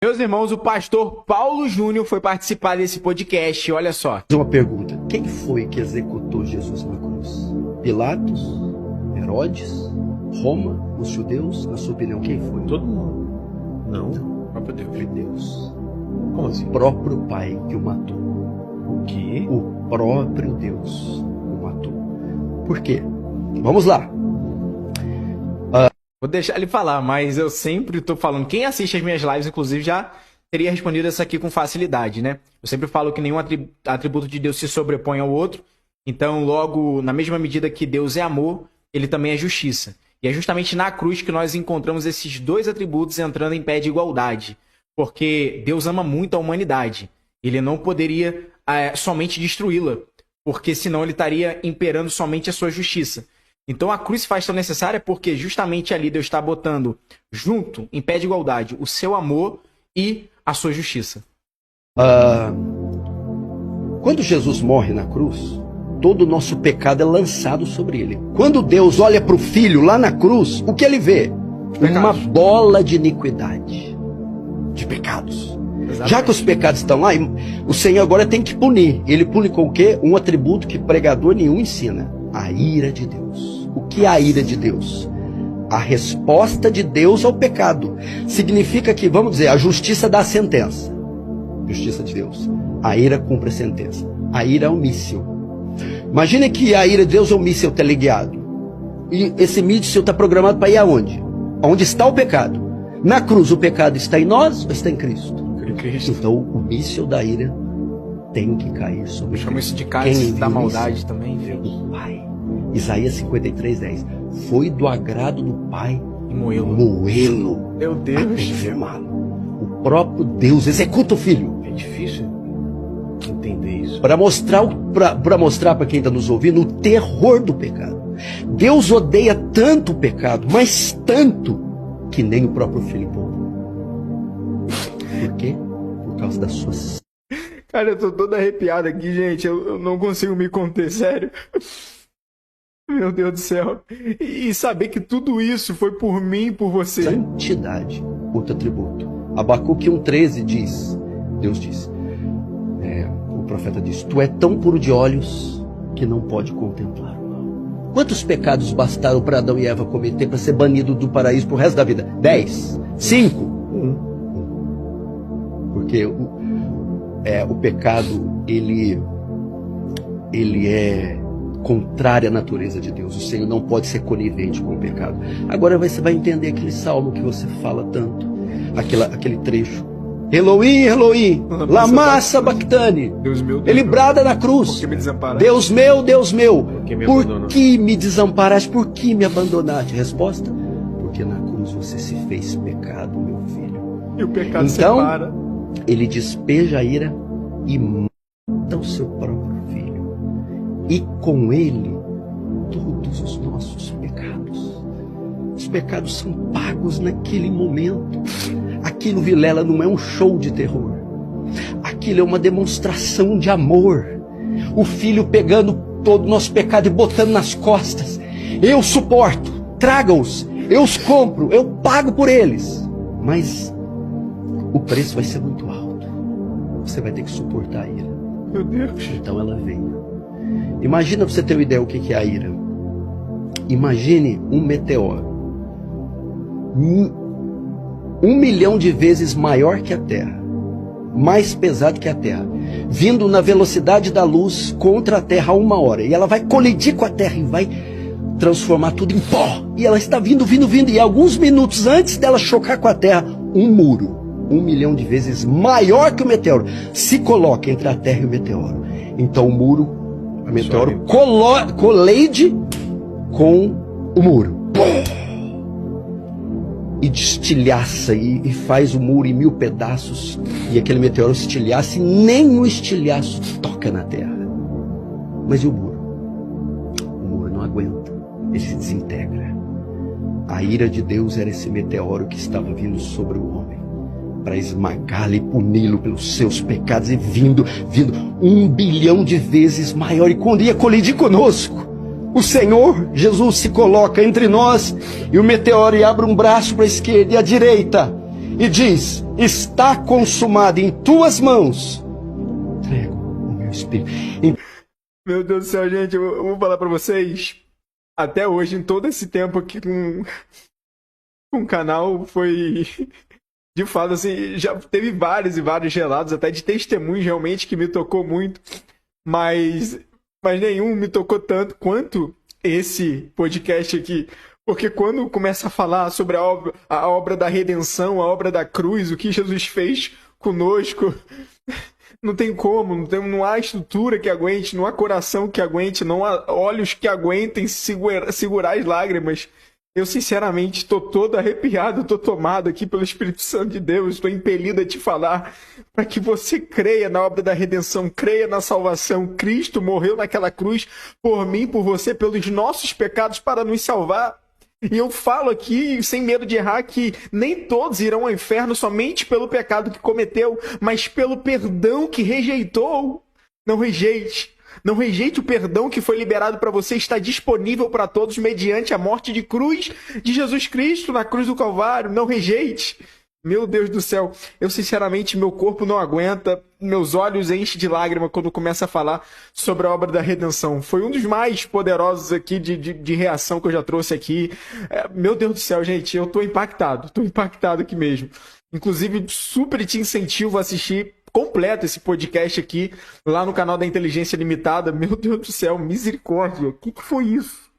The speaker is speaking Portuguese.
Meus irmãos, o pastor Paulo Júnior foi participar desse podcast, olha só. Uma pergunta, quem foi que executou Jesus na cruz? Pilatos? Herodes? Roma? Os judeus? Na sua opinião, quem foi? Todo mundo. Não. O próprio Deus. Foi Deus. Como assim? O próprio Pai que o matou. O quê? O próprio Deus o matou. Por quê? Vamos lá. Vou deixar ele falar, mas eu sempre tô falando. Quem assiste as minhas lives, inclusive, já teria respondido essa aqui com facilidade, né? Eu sempre falo que nenhum atributo de Deus se sobrepõe ao outro. Então, logo, na mesma medida que Deus é amor, ele também é justiça. E é justamente na cruz que nós encontramos esses dois atributos entrando em pé de igualdade. Porque Deus ama muito a humanidade. Ele não poderia somente destruí-la, porque senão ele estaria imperando somente a sua justiça. Então a cruz se faz tão necessária porque justamente ali Deus está botando junto, em pé de igualdade, o seu amor e a sua justiça. Quando Jesus morre na cruz, todo o nosso pecado é lançado sobre ele. Quando Deus olha para o Filho lá na cruz, o que ele vê? Uma bola de iniquidade, de pecados. Exatamente. Já que os pecados estão lá, o Senhor agora tem que punir. Ele pune com o quê? Um atributo que pregador nenhum ensina. A ira de Deus. O que é a ira de Deus? A resposta de Deus ao pecado. Significa que, vamos dizer, a justiça dá a sentença. Justiça de Deus. A ira cumpre a sentença. A ira é um míssil. Imagine que a ira de Deus é um míssil teleguiado. E esse míssil está programado para ir aonde? Onde está o pecado? Na cruz, o pecado está em nós ou está em Cristo? Então, o míssil da ira tem que cair sobre Chama isso de cálice da maldade também, viu? O Pai. Isaías 53:10. Foi do agrado do Pai moê-lo. Meu Deus. Até enfermá-lo. O próprio Deus executa o Filho. É difícil entender isso. Para mostrar para quem está nos ouvindo o terror do pecado. Deus odeia tanto o pecado, mas tanto, que nem o próprio Filho poupou. Por quê? Por causa das suas... Cara, eu tô todo arrepiado aqui, gente. Eu não consigo me conter, sério. Meu Deus do céu. E saber que tudo isso foi por mim e por você. Santidade, outro atributo. Abacuque 1,13 diz, Deus diz, o profeta diz, tu é tão puro de olhos que não pode contemplar o mal. Quantos pecados bastaram para Adão e Eva cometer para ser banido do paraíso pro resto da vida? 10? 5? Porque o pecado, ele é contrário à natureza de Deus. O Senhor não pode ser conivente com o pecado. Agora você vai entender aquele salmo que você fala tanto. Aquele trecho. Elohim, Elohim, lama sabachthani. Ele brada na cruz. Deus meu, por que me desamparaste? Por que me abandonaste? Resposta: porque na cruz você se fez pecado, meu filho. E o pecado então, separa. Ele despeja a ira e mata o seu próprio filho. E com ele, todos os nossos pecados. Os pecados são pagos naquele momento. Aquilo, Vilela, não é um show de terror. Aquilo é uma demonstração de amor. O filho pegando todo o nosso pecado e botando nas costas. Eu suporto, traga-os, eu os compro, eu pago por eles. Mas o preço vai ser muito alto. Você vai ter que suportar a ira. Meu Deus. Então ela veio. Imagina, pra você ter uma ideia o que é a ira. Imagine um meteoro. 1 milhão de vezes maior que a Terra. Mais pesado que a Terra. Vindo na velocidade da luz contra a Terra a 1 hora. E ela vai colidir com a Terra e vai transformar tudo em pó. E ela está vindo. E alguns minutos antes dela chocar com a Terra, um muro. 1 milhão de vezes maior que o meteoro se coloca entre a Terra e o meteoro. Então o meteoro colide com o muro. E destilhaça e faz o muro em 1000 pedaços. E aquele meteoro estilhaça e nem o estilhaço toca na Terra. Mas e o muro? O muro não aguenta. Ele se desintegra. A ira de Deus era esse meteoro que estava vindo sobre o homem, para esmagá-lo e puni-lo pelos seus pecados, e vindo 1 bilhão de vezes maior. E quando ia colidir conosco, o Senhor Jesus se coloca entre nós e o meteoro, e abre um braço para a esquerda e a direita e diz: está consumado, em tuas mãos entrego o meu espírito. Meu Deus do céu, gente, eu vou falar pra vocês. Até hoje, em todo esse tempo aqui com o canal, foi... De fato, assim, já teve vários e vários relatos, até de testemunhos realmente que me tocou muito. Mas nenhum me tocou tanto quanto esse podcast aqui. Porque quando começa a falar sobre a obra da redenção, a obra da cruz, o que Jesus fez conosco, não tem como, não há estrutura que aguente, não há coração que aguente, não há olhos que aguentem segurar as lágrimas. Eu, sinceramente, estou todo arrepiado, estou tomado aqui pelo Espírito Santo de Deus, estou impelido a te falar para que você creia na obra da redenção, creia na salvação. Cristo morreu naquela cruz por mim, por você, pelos nossos pecados para nos salvar. E eu falo aqui, sem medo de errar, que nem todos irão ao inferno somente pelo pecado que cometeu, mas pelo perdão que rejeitou. Não rejeite. Não rejeite o perdão que foi liberado para você, está disponível para todos mediante a morte de cruz de Jesus Cristo na cruz do Calvário. Não rejeite. Meu Deus do céu, eu sinceramente, meu corpo não aguenta, meus olhos enchem de lágrima quando começa a falar sobre a obra da redenção. Foi um dos mais poderosos aqui de reação que eu já trouxe aqui. Meu Deus do céu, gente, eu tô impactado aqui mesmo. Inclusive, super te incentivo a assistir completo esse podcast aqui lá no canal da Inteligência Limitada. Meu Deus do céu, misericórdia, o que foi isso?